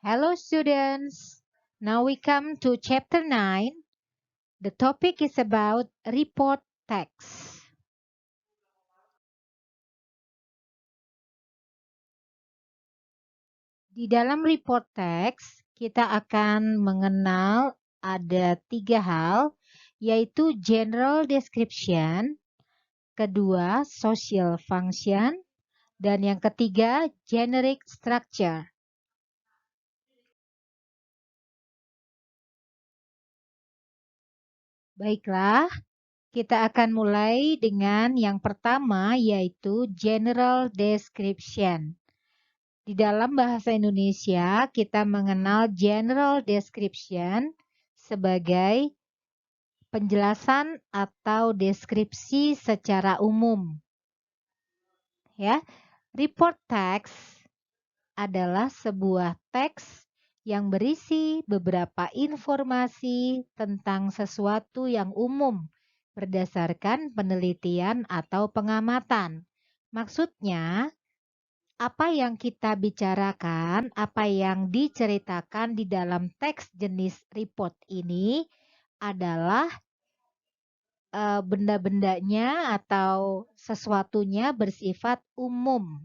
Hello students, now we come to chapter 9. The topic is about report text. Di dalam report text, kita akan mengenal ada 3 hal, yaitu general description, kedua social function, dan yang ketiga generic structure. Baiklah, kita akan mulai dengan yang pertama yaitu general description. Di dalam bahasa Indonesia, kita mengenal general description sebagai penjelasan atau deskripsi secara umum. Ya, report text adalah sebuah teks yang berisi beberapa informasi tentang sesuatu yang umum berdasarkan penelitian atau pengamatan. Maksudnya, apa yang kita bicarakan, apa yang diceritakan di dalam teks jenis report ini adalah benda-bendanya atau sesuatunya bersifat umum.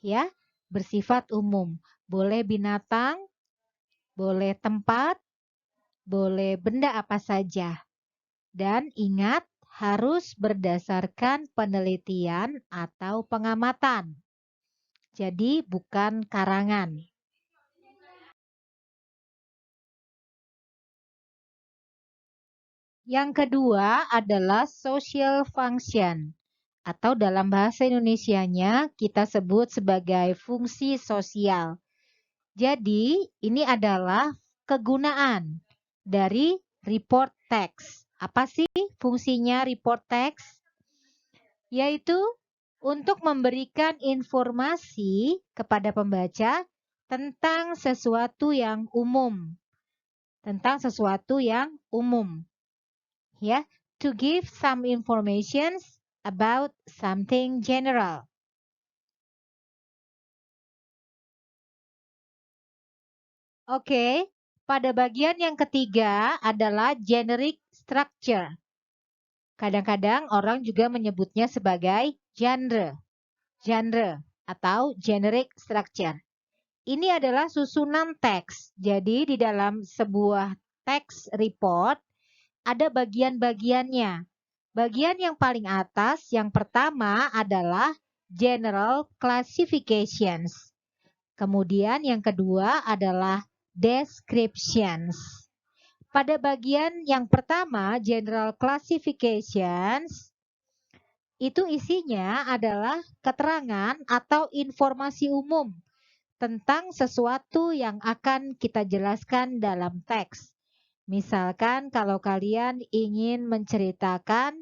Ya, bersifat umum. Boleh binatang, boleh tempat, boleh benda apa saja. Dan ingat, harus berdasarkan penelitian atau pengamatan. Jadi bukan karangan. Yang kedua adalah social function atau dalam bahasa Indonesianya kita sebut sebagai fungsi sosial. Jadi ini adalah kegunaan dari report text. Apa sih fungsinya report text? Yaitu untuk memberikan informasi kepada pembaca tentang sesuatu yang umum. Tentang sesuatu yang umum. Ya, to give some information about something general. Oke, pada bagian yang ketiga adalah generic structure. Kadang-kadang orang juga menyebutnya sebagai genre. Genre atau generic structure. Ini adalah susunan teks. Jadi di dalam sebuah teks report ada bagian-bagiannya. Bagian yang paling atas, yang pertama adalah general classifications. Kemudian yang kedua adalah descriptions. Pada bagian yang pertama, general classifications, itu isinya adalah keterangan atau informasi umum tentang sesuatu yang akan kita jelaskan dalam teks. Misalkan kalau kalian ingin menceritakan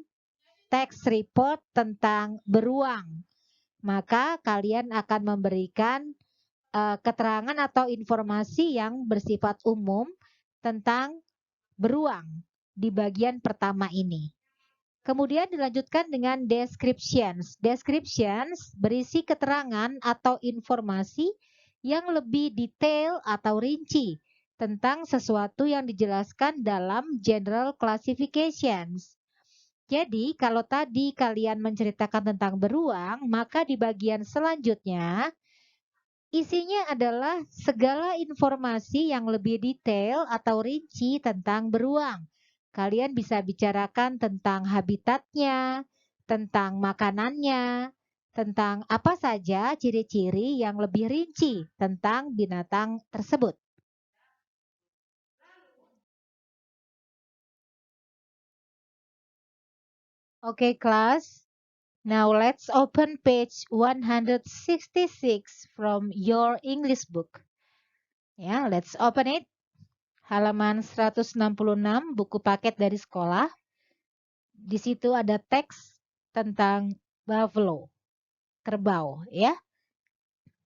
teks report tentang beruang, maka kalian akan memberikan keterangan atau informasi yang bersifat umum tentang beruang di bagian pertama ini. Kemudian dilanjutkan dengan descriptions. Descriptions berisi keterangan atau informasi yang lebih detail atau rinci tentang sesuatu yang dijelaskan dalam general classifications. Jadi, kalau tadi kalian menceritakan tentang beruang, maka di bagian selanjutnya isinya adalah segala informasi yang lebih detail atau rinci tentang beruang. Kalian bisa bicarakan tentang habitatnya, tentang makanannya, tentang apa saja ciri-ciri yang lebih rinci tentang binatang tersebut. Oke, kelas. Now let's open page 166 from your English book. Ya, let's open it. Halaman 166 buku paket dari sekolah. Di situ ada teks tentang buffalo, kerbau ya.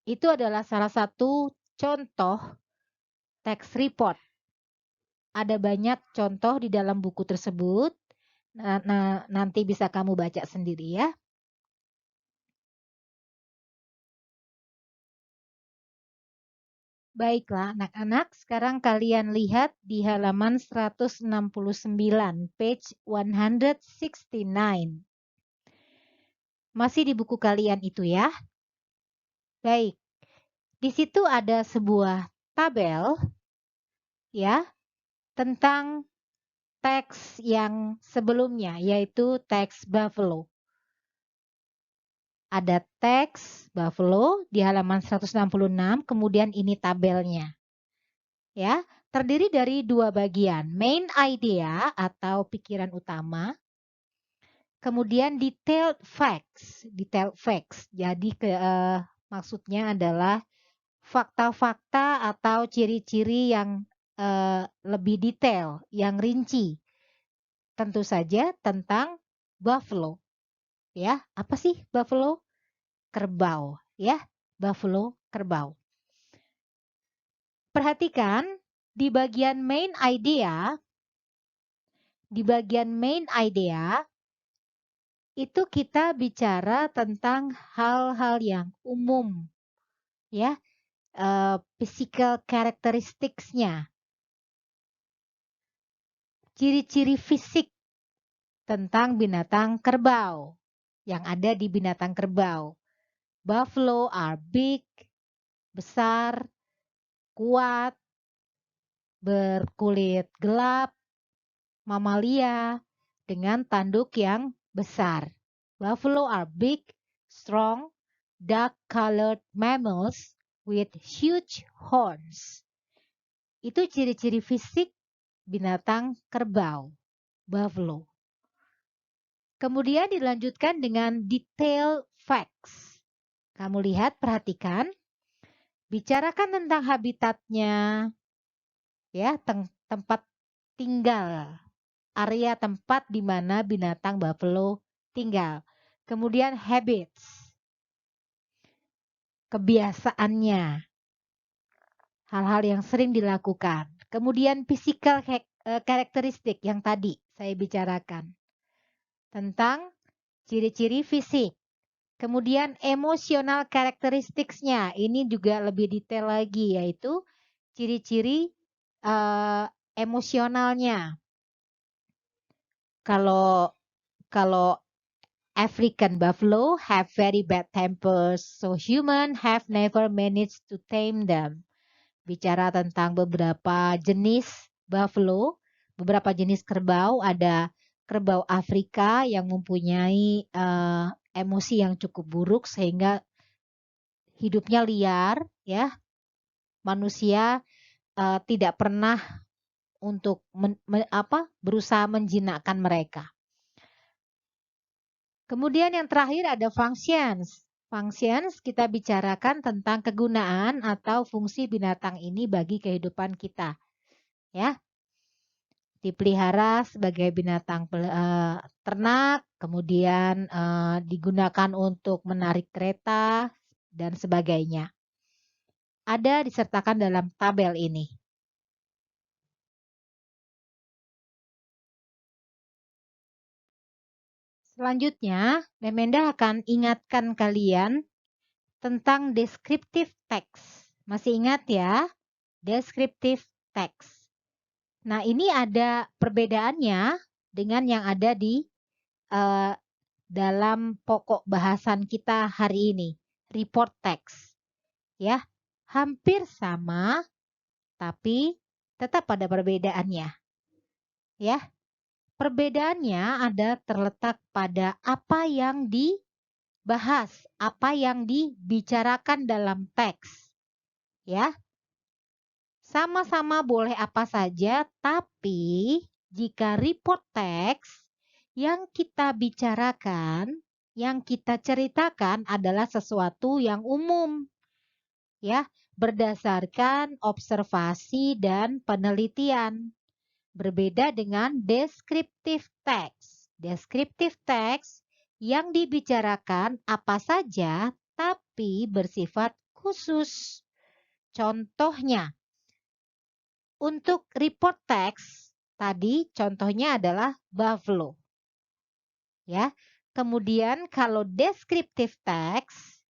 Itu adalah salah satu contoh teks report. Ada banyak contoh di dalam buku tersebut. Nah, nanti bisa kamu baca sendiri ya. Baiklah anak-anak, sekarang kalian lihat di halaman 169, page 169. Masih di buku kalian itu ya. Baik, di situ ada sebuah tabel ya tentang teks yang sebelumnya, yaitu teks buffalo. Ada teks buffalo di halaman 166, kemudian ini tabelnya. Ya, terdiri dari dua bagian, main idea atau pikiran utama, kemudian detailed facts. Detailed facts. Jadi maksudnya adalah fakta-fakta atau ciri-ciri yang lebih detail, yang rinci. Tentu saja tentang buffalo. Ya, apa sih buffalo? Kerbau, ya. Buffalo, kerbau. Perhatikan di bagian main idea itu kita bicara tentang hal-hal yang umum, ya, physical characteristics-nya, ciri-ciri fisik tentang binatang kerbau yang ada di binatang kerbau. Buffalo are big, besar, kuat, berkulit gelap, mamalia dengan tanduk yang besar. Buffalo are big, strong, dark-colored mammals with huge horns. Itu ciri-ciri fisik binatang kerbau, buffalo. Kemudian dilanjutkan dengan detail facts. Kamu lihat, perhatikan. Bicarakan tentang habitatnya, ya, tempat tinggal, area tempat di mana binatang buffalo tinggal. Kemudian habits, kebiasaannya, hal-hal yang sering dilakukan. Kemudian physical karakteristik yang tadi saya bicarakan tentang ciri-ciri fisik. Kemudian emotional characteristics-nya, ini juga lebih detail lagi, yaitu ciri-ciri emosionalnya. Kalau African buffalo have very bad tempers, so human have never managed to tame them. Bicara tentang beberapa jenis buffalo, beberapa jenis kerbau, ada kerbau Afrika yang mempunyai emosi yang cukup buruk sehingga hidupnya liar, ya. Manusia tidak pernah untuk berusaha menjinakkan mereka. Kemudian yang terakhir ada functions. Functions kita bicarakan tentang kegunaan atau fungsi binatang ini bagi kehidupan kita. Ya. Dipelihara sebagai binatang ternak, kemudian digunakan untuk menarik kereta dan sebagainya. Ada disertakan dalam tabel ini. Selanjutnya, Memenda akan ingatkan kalian tentang descriptive text. Masih ingat ya? Descriptive text. Nah, ini ada perbedaannya dengan yang ada di dalam pokok bahasan kita hari ini, report text. Ya, hampir sama, tapi tetap ada perbedaannya. Ya, perbedaannya ada terletak pada apa yang dibahas, apa yang dibicarakan dalam teks. Ya, sama-sama boleh apa saja, tapi jika report text yang kita bicarakan, yang kita ceritakan adalah sesuatu yang umum, ya, berdasarkan observasi dan penelitian. Berbeda dengan descriptive text. Descriptive text yang dibicarakan apa saja, tapi bersifat khusus. Contohnya, untuk report text tadi contohnya adalah buffalo. Ya. Kemudian kalau descriptive text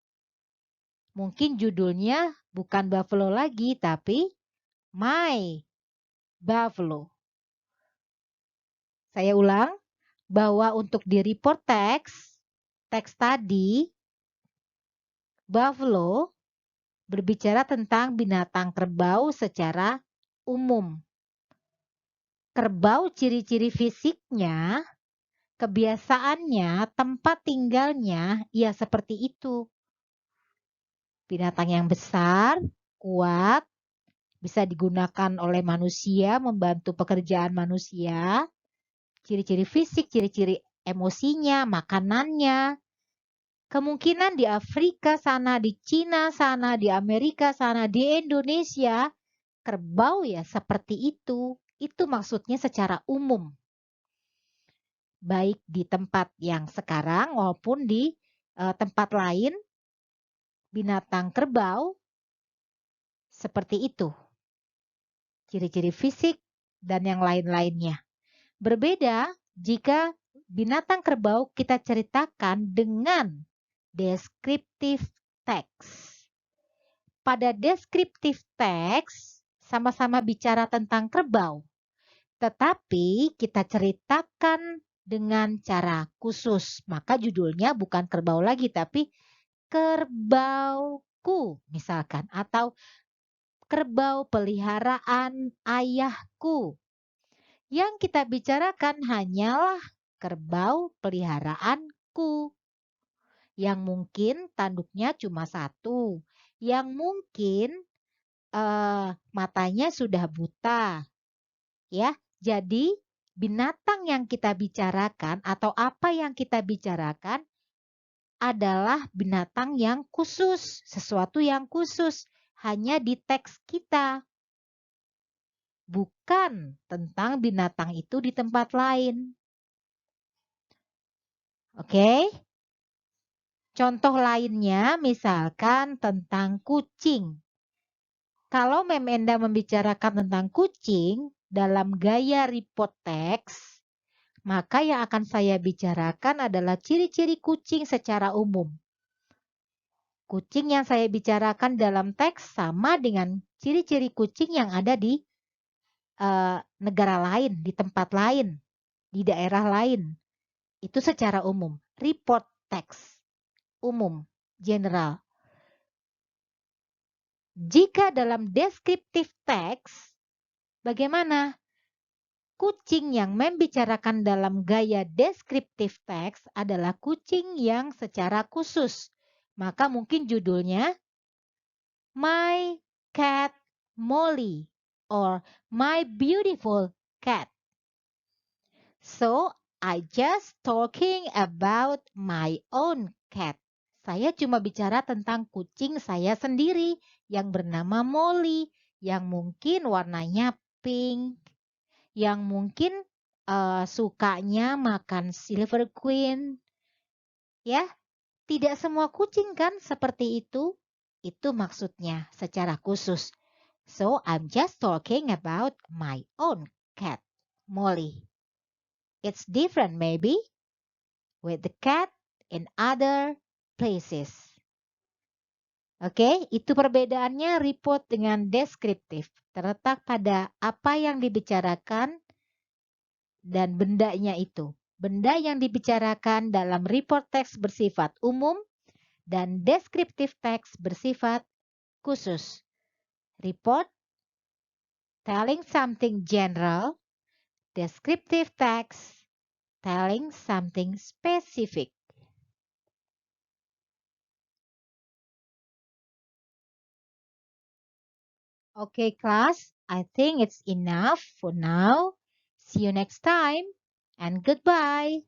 Mungkin judulnya bukan buffalo lagi, tapi my buffalo. Saya ulang, bahwa untuk di report teks tadi, buffalo berbicara tentang binatang kerbau secara umum. Kerbau ciri-ciri fisiknya, kebiasaannya, tempat tinggalnya, ya seperti itu. Binatang yang besar, kuat, bisa digunakan oleh manusia, membantu pekerjaan manusia. Ciri-ciri fisik, ciri-ciri emosinya, makanannya. Kemungkinan di Afrika sana, di Cina sana, di Amerika sana, di Indonesia, kerbau ya seperti itu. Itu maksudnya secara umum. Baik di tempat yang sekarang maupun di tempat lain, binatang kerbau seperti itu. Ciri-ciri fisik dan yang lain-lainnya. Berbeda jika binatang kerbau kita ceritakan dengan descriptive text. Pada descriptive text sama-sama bicara tentang kerbau, tetapi kita ceritakan dengan cara khusus. Maka judulnya bukan kerbau lagi, tapi kerbauku misalkan. Atau kerbau peliharaan ayahku. Yang kita bicarakan hanyalah kerbau peliharaanku. Yang mungkin tanduknya cuma satu. Yang mungkin matanya sudah buta. Ya, jadi binatang yang kita bicarakan atau apa yang kita bicarakan adalah binatang yang khusus, sesuatu yang khusus hanya di teks kita. Bukan tentang binatang itu di tempat lain. Oke? Contoh lainnya misalkan tentang kucing. Kalau Mem Enda membicarakan tentang kucing dalam gaya report text, maka yang akan saya bicarakan adalah ciri-ciri kucing secara umum. Kucing yang saya bicarakan dalam teks sama dengan ciri-ciri kucing yang ada di negara lain, di tempat lain, di daerah lain. Itu secara umum. Report text, umum, general. Jika dalam descriptive text, bagaimana? Kucing yang membicarakan dalam gaya descriptive text adalah kucing yang secara khusus. Maka mungkin judulnya My Cat Molly or My Beautiful Cat. So, I just talking about my own cat. Saya cuma bicara tentang kucing saya sendiri yang bernama Molly, yang mungkin warnanya pink, yang mungkin sukanya makan Silver Queen. Ya, tidak semua kucing kan seperti itu. Itu maksudnya secara khusus. So, I'm just talking about my own cat, Molly. It's different maybe with the cat in other places. Oke, itu perbedaannya report dengan deskriptif. Terletak pada apa yang dibicarakan dan bendanya itu. Benda yang dibicarakan dalam report text bersifat umum dan deskriptif text bersifat khusus. Report telling something general, descriptive text telling something specific. Okay, class, I think it's enough for now. See you next time and goodbye.